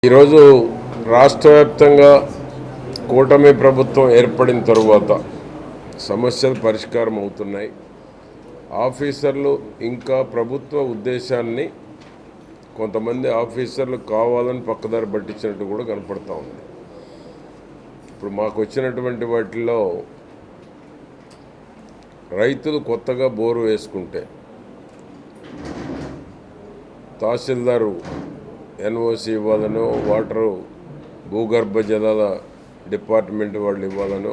ఈరోజు రాష్ట్ర వ్యాప్తంగా కూటమి ప్రభుత్వం ఏర్పడిన తరువాత సమస్యలు పరిష్కారం అవుతున్నాయి. ఆఫీసర్లు ఇంకా ప్రభుత్వ ఉద్దేశాన్ని కొంతమంది ఆఫీసర్లు కావాలని పక్కదారి పట్టించినట్టు కూడా కనపడతా ఉంది. ఇప్పుడు మాకు వచ్చినటువంటి వాటిల్లో రైతులు కొత్తగా బోరు వేసుకుంటే తహసీల్దారు ఎన్ఓసి ఇవ్వాలనో, వాటరు భూగర్భ జలాల డిపార్ట్మెంట్ వాళ్ళు ఇవ్వాలనో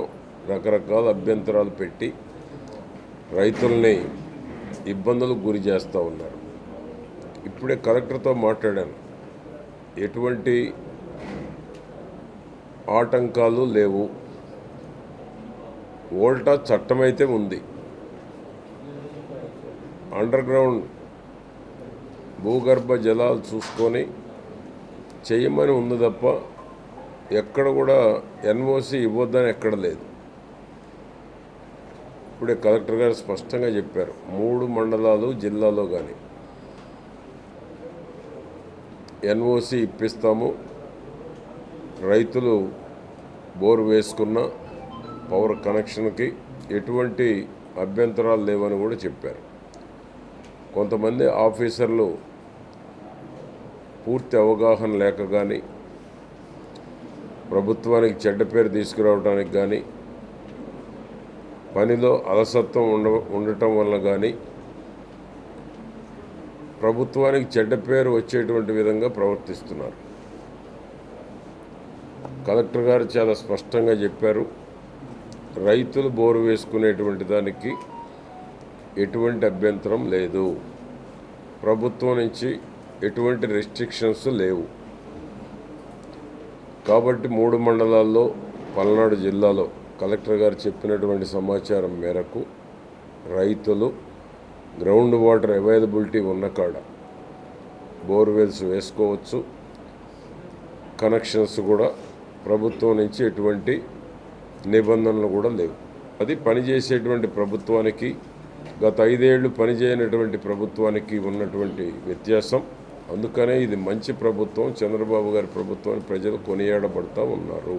రకరకాల అభ్యంతరాలు పెట్టి రైతుల్ని ఇబ్బందులకు గురి చేస్తూ ఉన్నారు. ఇప్పుడే కలెక్టర్తో మాట్లాడాను. ఎటువంటి ఆటంకాలు లేవు. వోల్టా చట్టమైతే ఉంది. అండర్ గ్రౌండ్ భూగర్భ జలాలు చూసుకొని చేయమని ఉంది తప్ప ఎక్కడ కూడా ఎన్ఓసి ఇవ్వద్దని ఎక్కడ లేదు. ఇప్పుడే కలెక్టర్ గారు స్పష్టంగా చెప్పారు, 3 మండలాలు జిల్లాలో కానీ ఎన్ఓసి ఇప్పిస్తాము, రైతులు బోరు వేసుకున్న పవర్ కనెక్షన్కి ఎటువంటి అభ్యంతరాలు లేవని కూడా చెప్పారు. కొంతమంది ఆఫీసర్లు పూర్తి అవగాహన లేక కానీ, ప్రభుత్వానికి చెడ్డ పేరు తీసుకురావడానికి కానీ, పనిలో అలసత్వం ఉండటం వల్ల కానీ ప్రభుత్వానికి చెడ్డ పేరు వచ్చేటువంటి విధంగా ప్రవర్తిస్తున్నారు. కలెక్టర్ గారు చాలా స్పష్టంగా చెప్పారు, రైతులు బోరు వేసుకునేటువంటి దానికి ఎటువంటి అభ్యంతరం లేదు, ప్రభుత్వం నుంచి ఎటువంటి రెస్ట్రిక్షన్స్ లేవు. కాబట్టి 3 మండలాల్లో పల్నాడు జిల్లాలో కలెక్టర్ గారు చెప్పినటువంటి సమాచారం మేరకు రైతులు గ్రౌండ్ వాటర్ అవైలబిలిటీ ఉన్న కాడ బోర్వెల్స్ వేసుకోవచ్చు. కనెక్షన్స్ కూడా ప్రభుత్వం నుంచి ఎటువంటి నిబంధనలు కూడా లేవు. అది పనిచేసేటువంటి ప్రభుత్వానికి, గత 5 ఏళ్ళు పనిచేయనటువంటి ప్రభుత్వానికి ఉన్నటువంటి వ్యత్యాసం. అందుకనే ఇది మంచి ప్రభుత్వం, చంద్రబాబు గారి ప్రభుత్వాన్ని ప్రజలు కొనియాడబడతా ఉన్నారు.